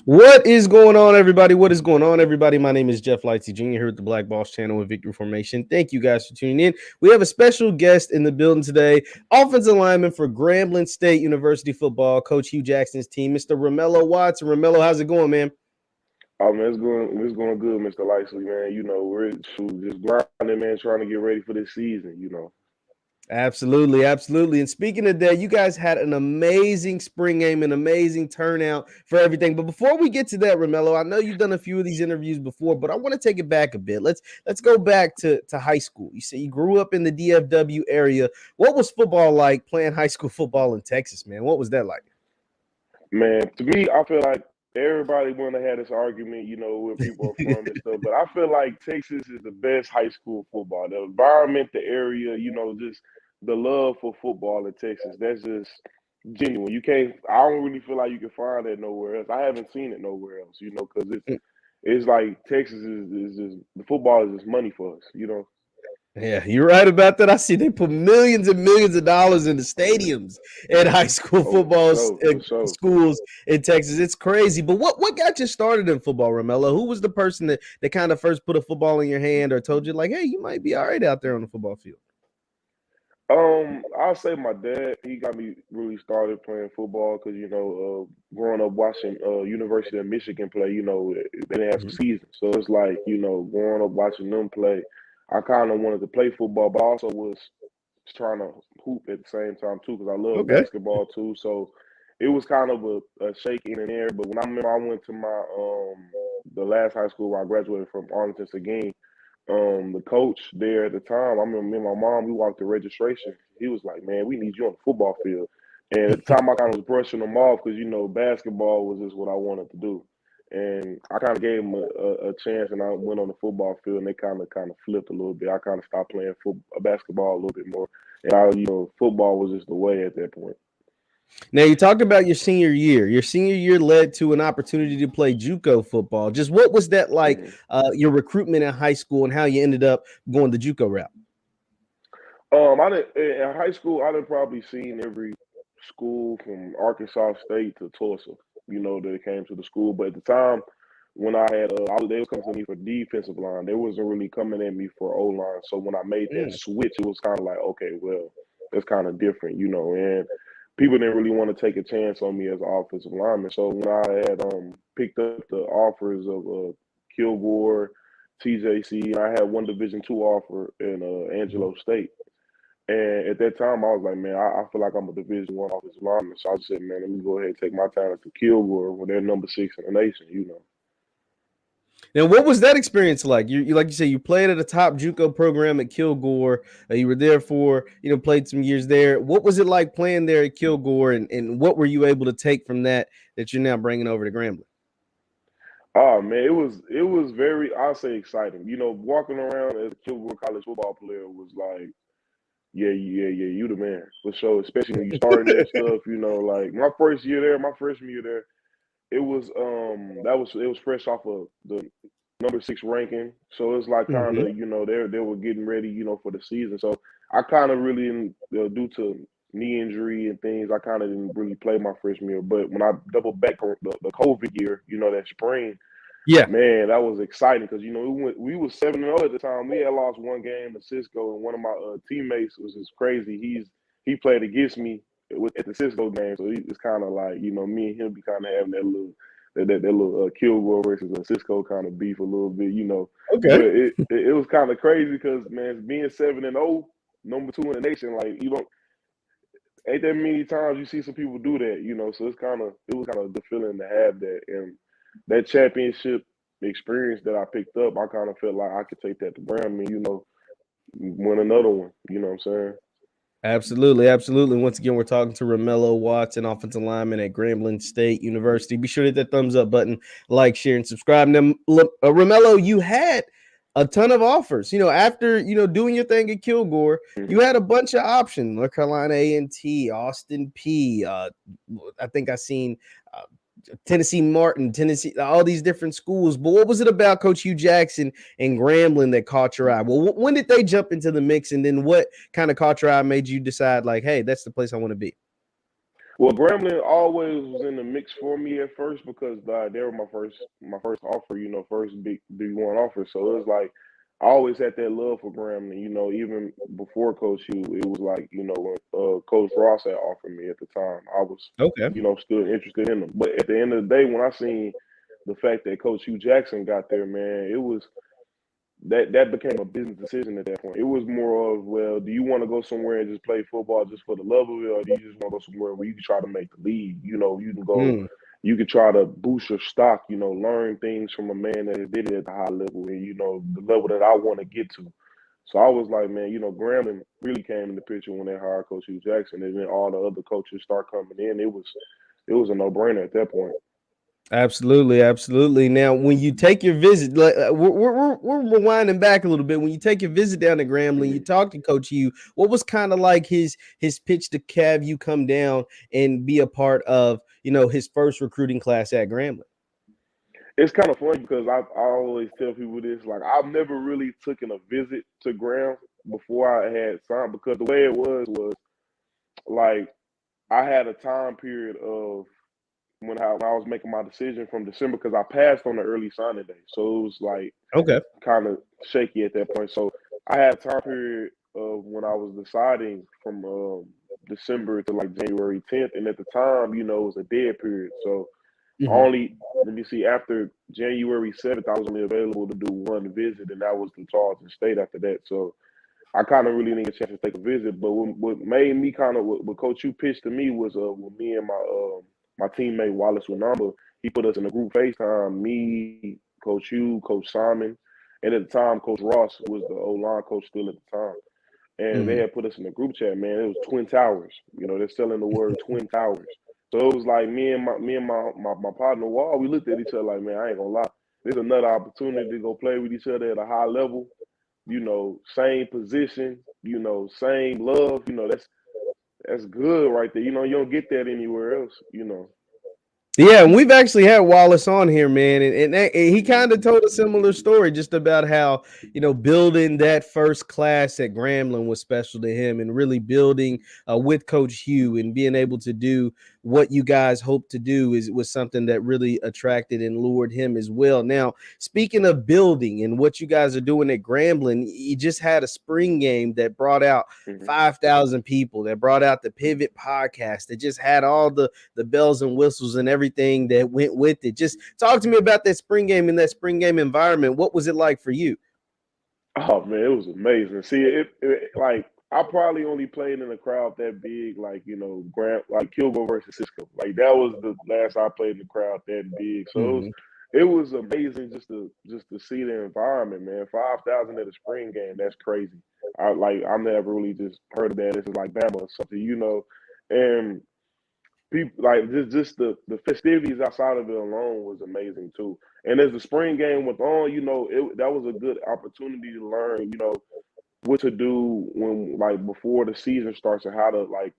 What is going on, everybody? What is going on, everybody? My name is JeffLightsyJr. here at the Black Boss Channel with Victory Formation. Thank you guys for tuning in. We have a special guest in the building today, offensive lineman for Grambling State University football, Coach Hue Jackson's team, Mr. Romello Watson. Romello, how's it going, man? Oh man, it's going good, Mr. Lightsy, man. We're just grinding, man, trying to get ready for this season. Absolutely, absolutely. And speaking of that, you guys had an amazing spring game, an amazing turnout for everything. But before we get to that, Romello, I know you've done a few of these interviews before, but I want to take it back a bit. Let's go back to high school. You say you grew up in the DFW area. What was football like playing high school football in Texas, man? What was that like? Man, to me, I feel like everybody want to have this argument, where people are from and stuff. But I feel like Texas is the best high school football. The environment, the area, just the love for football in Texas. That's just genuine. I don't really feel like you can find that nowhere else. I haven't seen it nowhere else, because it's like Texas is just the football is just money for us. Yeah, you're right about that. I see they put millions and millions of dollars into stadiums at high school football for sure. schools in Texas. It's crazy. But what got you started in football, Romello? Who was the person that kind of first put a football in your hand or told you, like, hey, you might be all right out there on the football field? I'll say my dad. He got me really started playing football because growing up watching University of Michigan play. They didn't have some season, so it's like growing up watching them play. I kind of wanted to play football, but also was trying to hoop at the same time too because I love basketball too. So it was kind of a shake in and air. But when I remember I went to my the last high school where I graduated from, Arlington Seguin. The coach there at the time, I remember me and my mom, we walked the registration. He was like, man, we need you on the football field. And at the time, I kind of was brushing them off because, basketball was just what I wanted to do. And I kind of gave him a chance, and I went on the football field, and they kind of flipped a little bit. I kind of stopped playing basketball a little bit more. And, football was just the way at that point. Now, you talked about your senior year. Your senior year led to an opportunity to play JUCO football. Just what was that like, your recruitment in high school and how you ended up going the JUCO route? In high school, I done probably seen every school from Arkansas State to Tulsa, that came to the school. But at the time when I had, they was coming to me for defensive line. They wasn't really coming at me for O-line. So when I made that switch, it was kind of like, okay, well, that's kind of different, and people didn't really want to take a chance on me as an offensive lineman. So when I had picked up the offers of Kilgore, TJC, I had one Division II offer in Angelo State. And at that time, I was like, man, I feel like I'm a Division I offensive lineman. So I said, man, let me go ahead and take my talent to Kilgore when they're number 6 in the nation, Now, what was that experience like? You like you say, you played at a top JUCO program at Kilgore. You were there for, played some years there. What was it like playing there at Kilgore, and what were you able to take from that you're now bringing over to Grambling? Oh man, it was very, I'll say, exciting. Walking around as a Kilgore college football player was like, yeah, you the man for sure. Especially when you starting that stuff. Like my freshman year there, it was it was fresh off of the number 6 ranking. So it's like kind of they were getting ready for the season. So I kind of really due to knee injury and things, I kind of didn't really play my freshman year. But when I doubled back on the COVID year, that spring. Yeah, man, that was exciting because we was 7-0 at the time. We had lost one game to Cisco, and one of my teammates was just crazy. He played against me at the Cisco game, so it's kind of like me and him be kind of having that little Kilgore versus a Cisco kind of beef a little bit, Okay. But it was kind of crazy because man, being 7-0, number 2 in the nation, like ain't that many times you see some people do that, So it was kind of the feeling to have that. And that championship experience that I picked up, I kind of felt like I could take that to Grambling, win another one. You know what I'm saying? Absolutely, absolutely. Once again, we're talking to Romello Watson, offensive lineman at Grambling State University. Be sure to hit that thumbs up button, like, share, and subscribe. Now, Romello, you had a ton of offers. After doing your thing at Kilgore, you had a bunch of options: North Carolina A&T, Austin P. I think I seen Tennessee Martin, Tennessee, all these different schools. But what was it about Coach Hue Jackson and Grambling that caught your eye? Well, when did they jump into the mix, and then what kind of caught your eye, made you decide like, hey, that's the place I want to be? Well, Grambling always was in the mix for me at first because they were my first offer, first big D1 offer. So it was like I always had that love for Grambling. Even before Coach Hue, it was like when Coach Ross had offered me at the time, I was Okay. still interested in them. But at the end of the day, when I seen the fact that Coach Hue Jackson got there, man, it was that became a business decision at that point. It was more of, well, do you want to go somewhere and just play football just for the love of it, or do you just want to go somewhere where you can try to make the league? You can go, Mm. you can try to boost your stock. Learn things from a man that has did it at the high level, and the level that I want to get to. So I was like, man, Grambling really came in the picture when they hired Coach Hue Jackson, and then all the other coaches start coming in. It was a no brainer at that point. Absolutely, absolutely. Now, when you take your visit, we're rewinding back a little bit. When you take your visit down to Grambling, you talk to Coach Hue. What was kind of like his pitch to have you come down and be a part of his first recruiting class at Grambling? It's kind of funny because I always tell people this. Like, I've never really taken a visit to Graham before I had signed, because the way it was like I had a time period of when I was making my decision from December, because I passed on the early signing day, so it was like Okay. kind of shaky at that point. So I had a time period of when I was deciding from December to like January 10th, and at the time, it was a dead period. So Hmm. only, let me see, after January 7th, I was only available to do one visit, and that was to Charleston State after that. So I kind of really didn't get a chance to take a visit. But what made me kind of, what Coach Hue pitched to me was when me and my teammate Wallace Winamba, he put us in a group FaceTime, me, Coach Hue, Coach Simon, and at the time, Coach Ross was the O-line coach still at the time. And they Hmm. had put us in the group chat, man. It was Twin Towers. They're selling the word Twin Towers. So it was like me and my partner Wall, we looked at each other like, man, I ain't gonna lie. There's another opportunity to go play with each other at a high level, same position, same love, that's good right there. You don't get that anywhere else. Yeah, and we've actually had Wallace on here, man, and he kind of Mhm. told a similar story just about how building that first class at Grambling was special to him, and really building with Coach Hue and being able to do what you guys hope to do was something that really attracted and lured him as well. Now, speaking of building and what you guys are doing at Grambling, you just had a spring game that brought out Mhm. 5,000 people, that brought out the Pivot podcast, that just had all the bells and whistles and everything that went with it. Just talk to me about that spring game and that spring game environment. What was it like for you? Oh man, it was amazing. See, it like I probably only played in a crowd that big, like like Kilgore versus Cisco. Like that was the last I played in the crowd that big. So Mm-hmm. it was amazing just to see the environment, man. 5,000 at a spring game, that's crazy. I never really just heard of that. This is like Bama or something. And people like just the festivities outside of it alone was amazing too. And as the spring game went on, that was a good opportunity to learn, what to do when, like, before the season starts, and how to like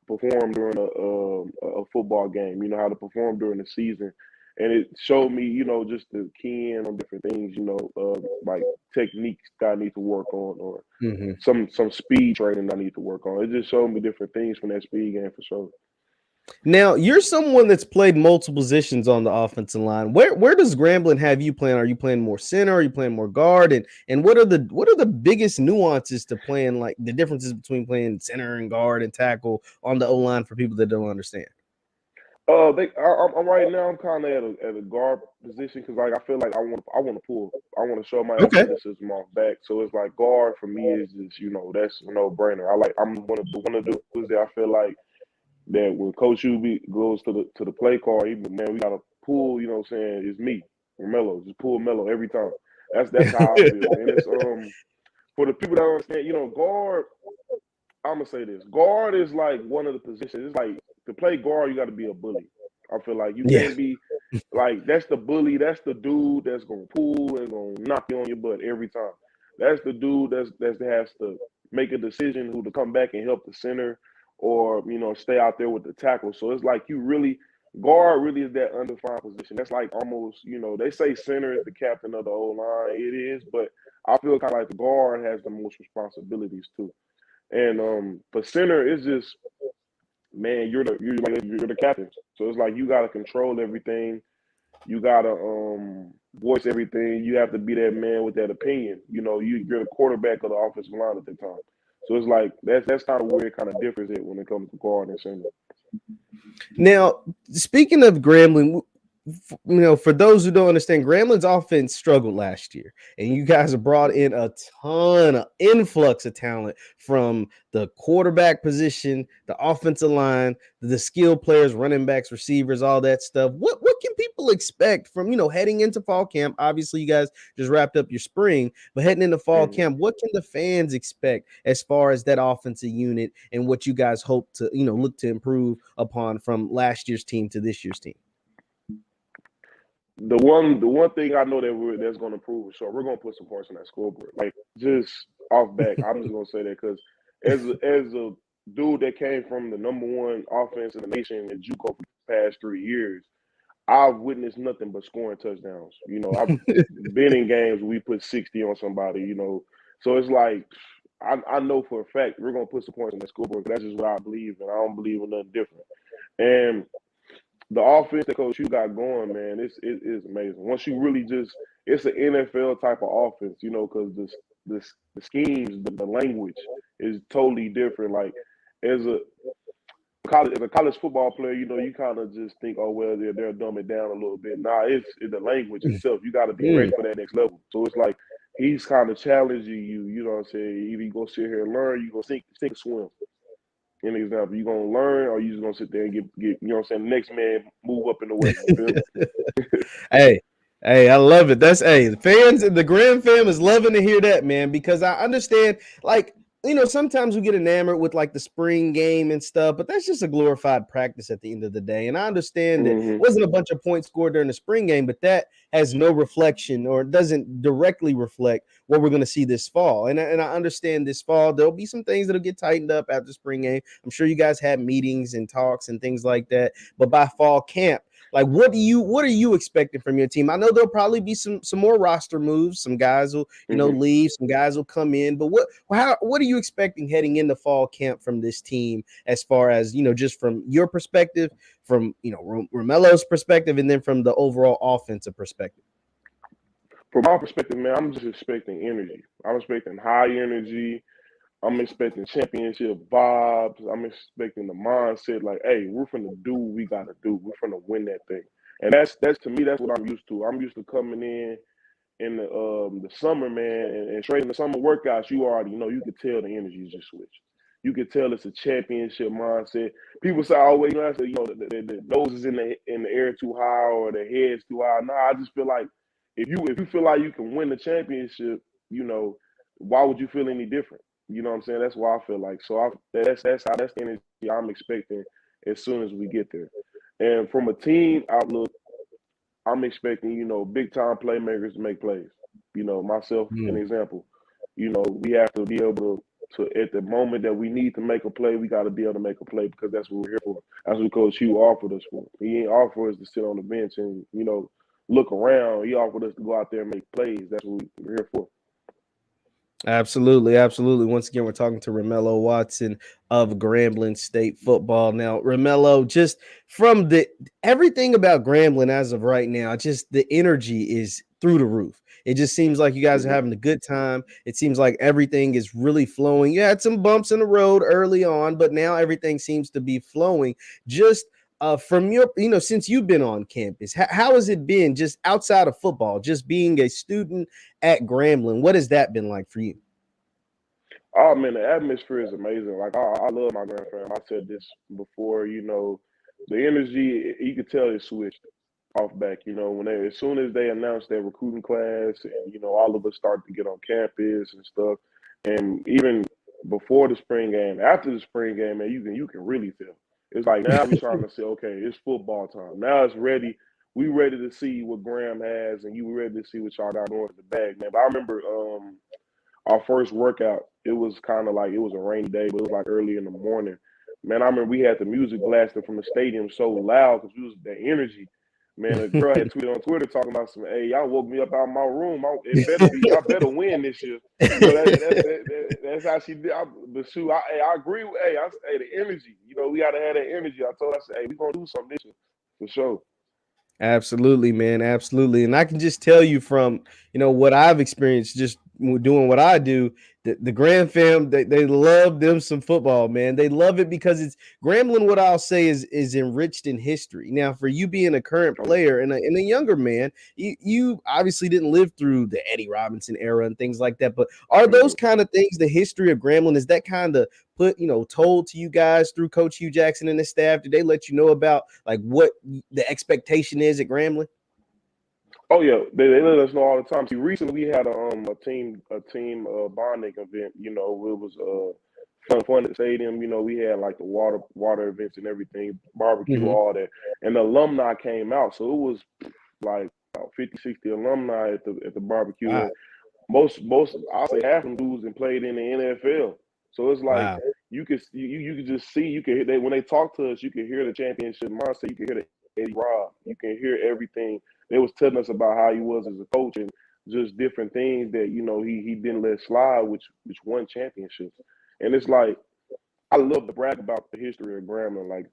perform during a football game. How to perform during the season, and it showed me, just to key in on different things. Like techniques that I need to work on, or Mm-hmm. some speed training I need to work on. It just showed me different things from that speed game for sure. Now, you're someone that's played multiple positions on the offensive line. Where does Grambling have you playing? Are you playing more center? Are you playing more guard? And what are the biggest nuances to playing, like the differences between playing center and guard and tackle on the O line for people that don't understand? I'm right now. I'm kind of at a guard position because, like, I feel like I want to pull. I want to show my Okay. athleticism off back. So it's like guard for me is just, that's a no brainer. I'm one of the dudes that I feel like that when Coach Hue goes to the play card, man, we gotta pull. You know what I'm saying? It's me, Romello. Just pull Mello every time. That's how I feel. And it's for the people that don't understand, guard. I'm gonna say this: guard is like one of the positions. It's like, to play guard, you got to be a bully. I feel like you Yeah. can't be like, that's the bully. That's the dude that's gonna pull and gonna knock you on your butt every time. That's the dude that has to make a decision who to come back and help the center, or stay out there with the tackle. So it's like, guard really is that undefined position. That's like almost, they say center is the captain of the whole line. It is, but I feel kind of like the guard has the most responsibilities too. And for center, it's just man, you're the captain. So it's like you gotta control everything. You gotta voice everything. You have to be that man with that opinion. You know, you're the quarterback of the offensive line at the time. So it's like that's kind of where it kind of differs it when it comes to guard and center. Now, speaking of Grambling, you know, for those who don't understand, Grambling's offense struggled last year, and you guys have brought in a ton of influx of talent from the quarterback position, the offensive line, the skill players, running backs, receivers, all that stuff. What can people expect from, you know, heading into fall camp? Obviously, you guys just wrapped up your spring, but heading into fall camp, what can the fans expect as far as that offensive unit and what you guys hope to, you know, look to improve upon from last year's team to this year's team? The one thing I know that's going to improve, so we're going to put some points on that scoreboard. Like just off back, I'm just going to say that because as a dude that came from the #1 offense in the nation in JUCO for the past 3 years, I've witnessed nothing but scoring touchdowns. You know, I've been in games where we put 60 on somebody. You know, so it's like I know for a fact we're going to put some points on that scoreboard. That's just what I believe, and I don't believe in nothing different. And the offense that Coach Hue got going, man, it is amazing. Once you really it's an NFL type of offense, you know, because the schemes, the language is totally different. Like as a college football player, you know, you kind of just think, oh well, they'll dumb it down a little bit. Nah, it's the language itself. You got to be ready for that next level. So it's like he's kind of challenging you. You know what I'm saying? Either you go sit here and learn, you go sink or swim. An example, you gonna learn, or you just gonna sit there and get you know what I'm saying, the next man move up in the way. You feel me? Hey, I love it. The fans, the Graham fam is loving to hear that, man, because I understand, like, you know, sometimes we get enamored with like the spring game and stuff, but that's just a glorified practice at the end of the day. And I understand that it wasn't a bunch of points scored during the spring game, but that has no reflection or doesn't directly reflect what we're going to see this fall. And I understand this fall, there'll be some things that'll get tightened up after spring game. I'm sure you guys had meetings and talks and things like that, but by fall camp, like, what are you expecting from your team? I know there'll probably be some more roster moves. Some guys will, you know, leave. Some guys will come in. But what are you expecting heading into fall camp from this team, as far as, you know, just from your perspective, from, you know, Romello's perspective, and then from the overall offensive perspective? From my perspective, man, I'm just expecting energy. I'm expecting high energy. I'm expecting championship vibes. I'm expecting the mindset like, hey, we're finna do what we gotta do. We're finna win that thing. And that's to me, that's what I'm used to. I'm used to coming in the summer, man, and trading the summer workouts. You already know, you could tell the energy just switched. You could tell it's a championship mindset. People say, "Oh, wait, you know, the nose is in the air too high or the head's too high." No, I just feel like if you feel like you can win the championship, you know, why would you feel any different? You know what I'm saying? That's why I feel like. So that's the energy I'm expecting as soon as we get there. And from a team outlook, I'm expecting, you know, big time playmakers to make plays. You know, myself, an example. You know, we have to be able to at the moment that we need to make a play, we got to be able to make a play because that's what we're here for. That's what Coach Hue offered us for. He ain't offered us to sit on the bench and, you know, look around. He offered us to go out there and make plays. That's what we're here for. Absolutely, absolutely. Once again, we're talking to Romello Watson of Grambling State football. Now, Romello, just from everything about Grambling as of right now, just the energy is through the roof. It just seems like you guys are having a good time. It seems like everything is really flowing. You had some bumps in the road early on, but now everything seems to be flowing. Just from your, you know, since you've been on campus, how has it been just outside of football, just being a student at Grambling? What has that been like for you? Oh man, the atmosphere is amazing. Like I love my Grand fam. I said this before. You know, the energy you could tell it switched off back. You know, as soon as they announced their recruiting class, and you know, all of us started to get on campus and stuff, and even before the spring game, after the spring game, man, you can really tell. It's like now we're trying to say, okay, it's football time. Now it's ready. We ready to see what Graham has, and you ready to see what y'all got going in the bag, man. But I remember our first workout, it was kind of like it was a rainy day, but it was like early in the morning. Man, I remember we had the music blasting from the stadium so loud because the energy. Man, a girl had tweeted on Twitter talking about some, hey, y'all woke me up out of my room. It better be, y'all better win this year. You know, that's how she did. But shoot, I agree with, hey, the energy. You know, we got to have that energy. I told her, I said, hey, we going to do something this year for sure. Absolutely, man. Absolutely. And I can just tell you from, what I've experienced just doing what I do, the Graham fam, they love them some football, man. They love it because it's Grambling, what I'll say is enriched in history. Now, for you being a current player and a younger man, you obviously didn't live through the Eddie Robinson era and things like that. But are those kind of things, the history of Grambling, is that kind of told to you guys through Coach Hue Jackson and the staff? Did they let you know about like what the expectation is at Grambling? Oh yeah, they let us know all the time. See, recently we had a team bonding event. You know, it was fun at the stadium. You know, we had like the water events and everything, barbecue, all that, and the alumni came out. So it was like about 50, 60 alumni at the barbecue. Wow. And most I'll say half of them dudes and played in the NFL. So it's like Wow. you could just see, you could hear when they talk to us, you can hear the championship mindset, you can hear the Eddie Rob, you can hear everything. They was telling us about how he was as a coach and just different things that he didn't let slide, which won championships. And it's like I love to brag about the history of Grambling. Like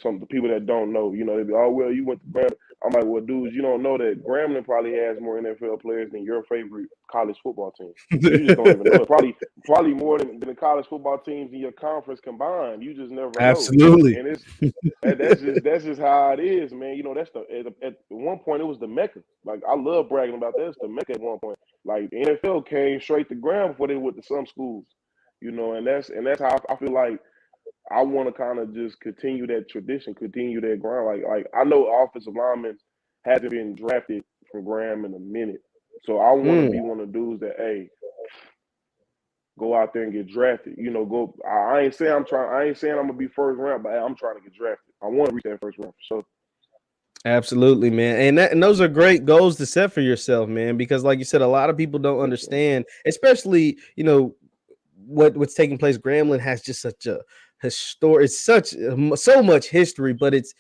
some of the people that don't know, they be, oh well, you went to Grambling. I'm like, well, dudes, you don't know that Grambling probably has more NFL players than your favorite college football team. You just don't even know it. Probably more than the college football teams in your conference combined. You just never know. Absolutely. And that's just how it is, man. You know, that's at one point it was the Mecca. Like I love bragging about that. It's the Mecca at one point. Like the NFL came straight to Grambling before they went to some schools. And that's how I feel like I want to kind of just continue that tradition, continue that grind. Like I know offensive linemen hasn't been drafted from Graham in a minute, so I want to be one of the dudes that go out there and get drafted. Go. I ain't saying I'm gonna be first round, but I'm trying to get drafted. I want to reach that first round for sure. Absolutely, man. And those are great goals to set for yourself, man, because like you said, a lot of people don't understand, especially, what's taking place. Grambling has just such a it's so much history, but it's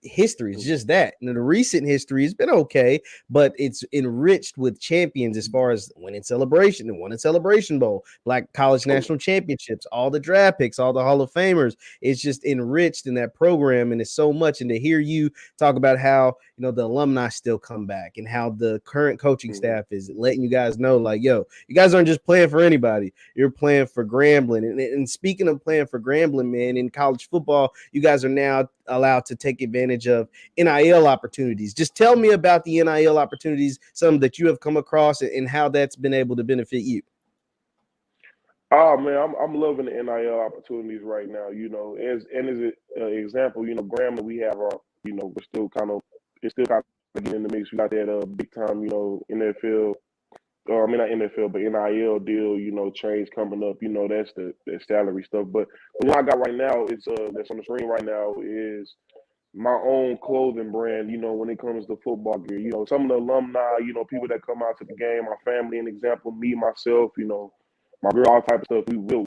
history. It's just that. And the recent history has been okay, but it's enriched with champions as far as winning celebration and winning Celebration Bowl, Black College National Championships, all the draft picks, all the Hall of Famers. It's just enriched in that program, and it's so much. And to hear you talk about how the alumni still come back and how the current coaching staff is letting you guys know, like, yo, you guys aren't just playing for anybody. You're playing for Grambling. And speaking of playing for Grambling, man, in college football, you guys are now allowed to take advantage of NIL opportunities. Just tell me about the NIL opportunities, some that you have come across, and how that's been able to benefit you. Oh man, I'm loving the NIL opportunities right now. As an example, Grambling, we have our, we're still kind of getting in the mix. We got that big time, NFL. Or I mean not NFL, but NIL deal, change coming up. That's the salary stuff. But what I got right now, it's that's on the screen right now, is my own clothing brand. When it comes to football gear, some of the alumni, people that come out to the game, my family, an example, me, myself, my girl, all type of stuff. We will,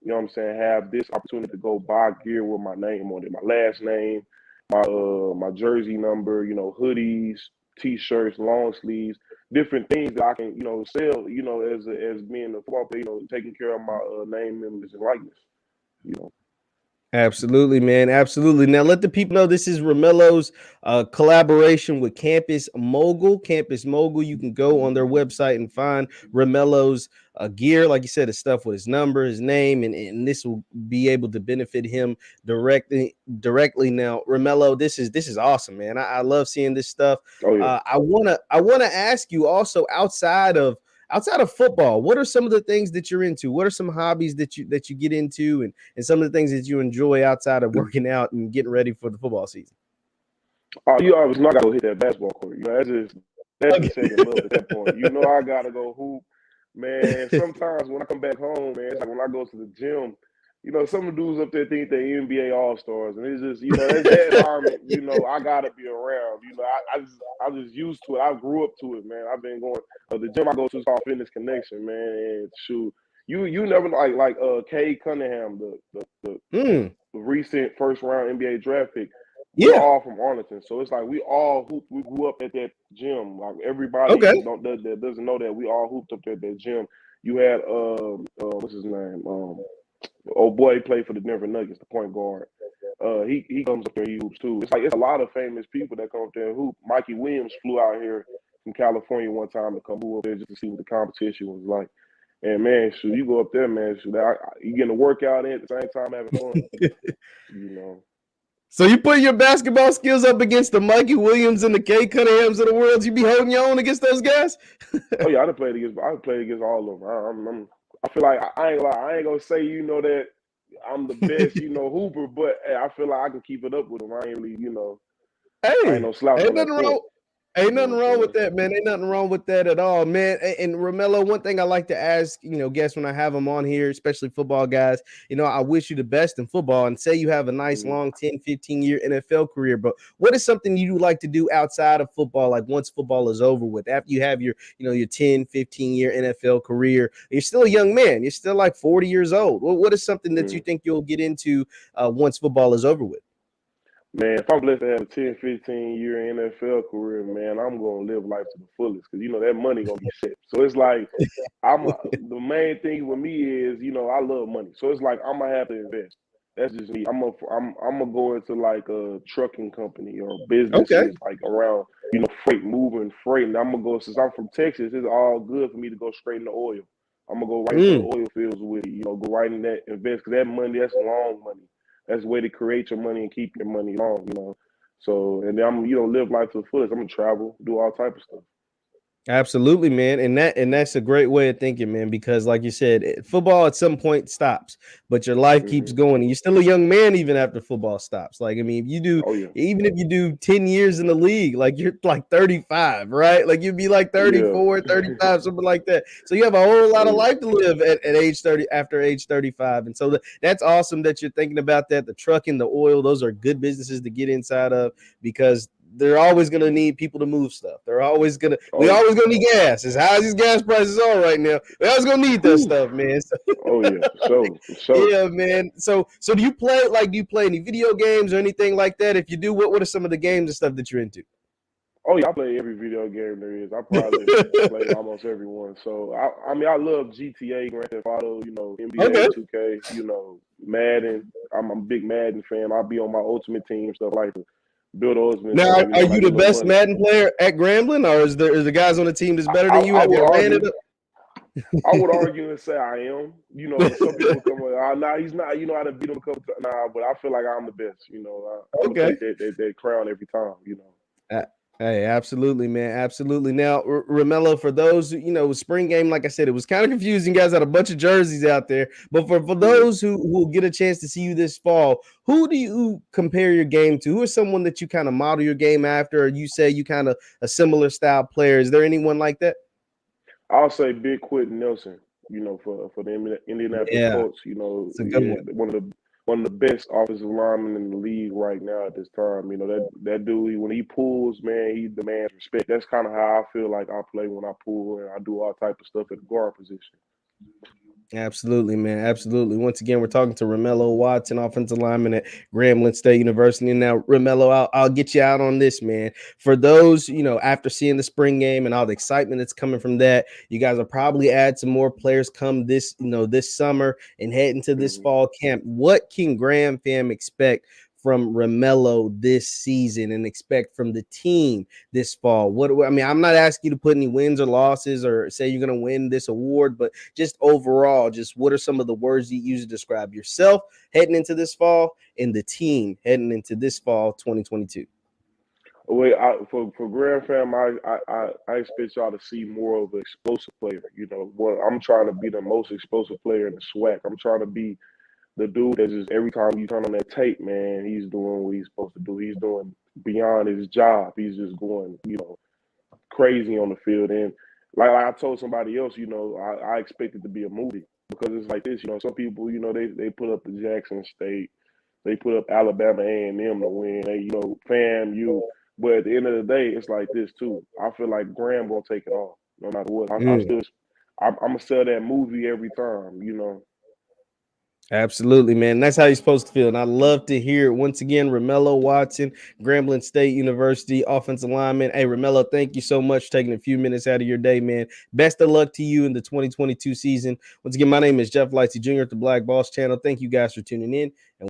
what I'm saying, have this opportunity to go buy gear with my name on it, my last name, my jersey number, hoodies, T-shirts, long sleeves, different things that I can, sell, as being a football player, taking care of my name, image, and likeness. Absolutely, man. Absolutely. Now, let the people know this is Romello's collaboration with Campus Mogul. Campus Mogul, you can go on their website and find Romello's gear. Like you said, it's stuff with his number, his name, and this will be able to benefit him directly. Now, Romello, this is awesome, man. I love seeing this stuff. Oh, yeah. I wanna ask you also, outside of football, what are some of the things that you're into? What are some hobbies that you get into, and some of the things that you enjoy outside of working out and getting ready for the football season? You obviously know I gotta go hit that basketball court. That's just second love at that point. I gotta go hoop, man. Sometimes when I come back home, man, it's like when I go to the gym, some of the dudes up there think they're NBA All-Stars, and it's just, that's that environment, I gotta be around. I'm just used to it. I grew up to it, man. I've been going the gym I go to is called Fitness Connection, man. And shoot, you never like Cade Cunningham, the recent first round NBA draft pick. we're Yeah. all from Arlington, so it's like we grew up at that gym. Like everybody Okay. that doesn't know that we all hooped up at that gym. You had what's his name? Old boy, he played for the Denver Nuggets, the point guard. He comes up there, he hoops too. It's a lot of famous people that come up there and hoop. Mikey Williams flew out here from California one time to come hoop up there just to see what the competition was like. And man, shoot, you go up there, man, shoot, you getting a workout in at the same time having fun, you know. So you put your basketball skills up against the Mikey Williams and the Kay Cunninghams of the world. You be holding your own against those guys? Oh yeah, I played against all of them. I feel like I ain't gonna lie, I ain't gonna say that I'm the best, hooper, but hey, I feel like I can keep it up with them. I ain't really, I ain't Hey, no slouch ain't on that nothing court. wrong. Ain't You know nothing what I'm wrong with saying? that, man. Ain't nothing wrong with that at all, man. And Romello, one thing I like to ask, guests when I have them on here, especially football guys, I wish you the best in football and say you have a nice Mm-hmm. long 10, 15-year NFL career. But what is something you like to do outside of football, like once football is over with, after you have your 10, 15-year NFL career? You're still a young man. You're still like 40 years old. What is something that you think you'll get into once football is over with? Man, if I'm blessed to have a 10, 15-year NFL career, man, I'm going to live life to the fullest because, that money going to be set. So it's like the main thing with me is, I love money. So it's like I'm going to have to invest. That's just me. I'm gonna go into like a trucking company or Okay. businesses like around, freight, moving freight. And I'm going to go, since I'm from Texas, it's all good for me to go straight into oil. I'm going to go right into the oil fields with it, go right in that, invest. Because that money, that's long money. That's the way to create your money and keep your money long. So, and then live life to the fullest. I'm gonna travel, do all type of stuff. Absolutely, man. And that's a great way of thinking, man, because like you said, football at some point stops, but your life keeps Mm-hmm. going. And you're still a young man even after football stops. Like, I mean, Oh yeah. even if you do 10 years in the league, like you're like 35, right? Like you'd be like Yeah. 34, 35, something like that. So you have a whole lot Oh of yeah. life to live at age 30, after age 35. And so that's awesome that you're thinking about that. The trucking, the oil, those are good businesses to get inside of because they're always going to need people to move stuff. We always going to need gas. As high as these gas prices are right now, we always going to need that stuff, man. So, Oh yeah, for sure. yeah, man. So do you play any video games or anything like that? If you do, what are some of the games and stuff that you're into? Oh yeah, I play every video game there is. I probably play almost every one. So I love GTA, Grand Theft Auto, NBA Okay. 2K, Madden. I'm a big Madden fan. I'll be on my ultimate team, stuff like that. Build ultimate Now, team, are you like a the little best money. Madden player at Grambling, or is the guys on the team that's better than you? I Have would you ran it argue. up? I would argue and say I am. But some people come with, nah, he's not. I done beat him a couple times. Nah, but I feel like I'm the best. I'm gonna Okay. take that crown every time. Hey, absolutely, man. Absolutely. Now, Romello, for those, spring game, like I said, it was kind of confusing. You guys had a bunch of jerseys out there. But for those who will get a chance to see you this fall, who do you compare your game to? Who is someone that you kind of model your game after, or you say you kind of a similar style player? Is there anyone like that? I'll say Big Quentin Nelson. For the Indianapolis Yeah, Colts. it's a good one. One of the best offensive linemen in the league right now at this time. That dude, when he pulls, man, he demands respect. That's kind of how I feel like I play when I pull and I do all type of stuff at the guard position. Absolutely, man. Absolutely. Once again, we're talking to Romello Watson, offensive lineman at Grambling State University. Now, Romello, I'll get you out on this, man. For those, after seeing the spring game and all the excitement that's coming from that, you guys will probably add some more players come this summer and head into this fall camp. What can Graham fam expect from Romello this season and expect from the team this fall? I'm not asking you to put any wins or losses or say you're going to win this award, but just overall, just what are some of the words you use to describe yourself heading into this fall and the team heading into this fall 2022? Wait, for Grand Fam, I expect y'all to see more of an explosive player. I'm trying to be the most explosive player in the SWAC. I'm trying to be the dude that just every time you turn on that tape, man, he's doing what he's supposed to do. He's doing beyond his job. He's just going, crazy on the field. And like I told somebody else, I expect it to be a movie because it's like this. Some people, they put up the Jackson State, they put up Alabama A&M to win. They, FAMU. But at the end of the day, it's like this too. I feel like Graham gonna take it all, no matter what. I'm gonna sell that movie every time. Absolutely, man. That's how you're supposed to feel. And I love to hear it. Once again, Romello Watson, Grambling State University, offensive lineman. Hey, Romello, thank you so much for taking a few minutes out of your day, man. Best of luck to you in the 2022 season. Once again, my name is Jeff Lightsy Jr. at the Black Boss Channel. Thank you guys for tuning in.